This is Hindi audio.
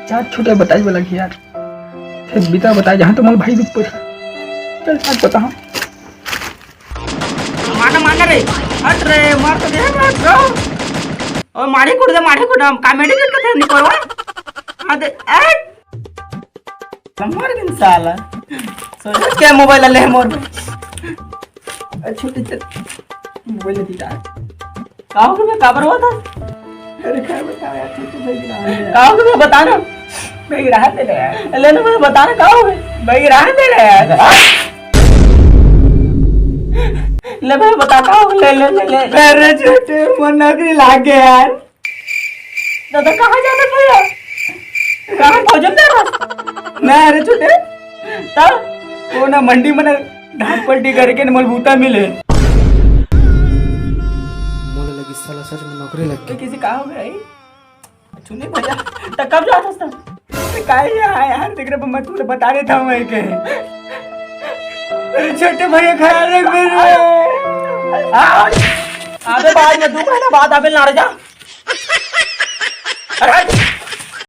यार छोटे बताई वाला की यार बीता बताए जहाँ तो मोल भाई दुख पड़ा चल आज बता माना रे हट रे मार तो दे मत रो ओ मारी कुड़ दे कॉमेडी के कथे निकलवा हां दे ए मार दिन साला सो क्या मोबाइल ले मोर छोटे चल मोबाइल दी यार काहो के काबर हुआ था अरे क्या बता यार छोटे भाई काहो के बता ना भाई रहा दे यार ले ना बता ना काहो भाई रहा दे यार ले भाई बता काहो ले अरे छोटे मन नौकरी लाग गया यार दादा कहाँ जाना भैया कहाँ भोजन दे रहा मैं अरे छोटे तब वो ना मंडी में ढाक पलटी करके न मलबूता मिले मोले लगी साला सच में नौकरी लग तो किसी कहा हो गई चुने भैया तो कब जाता था काहे यार देख रहे मैं तुझे बता रहा था मैं के अरे छोटे भैया ख्याल रख मेरे आबे बाद में 2 महीना बाद आबे लड़ जा अरे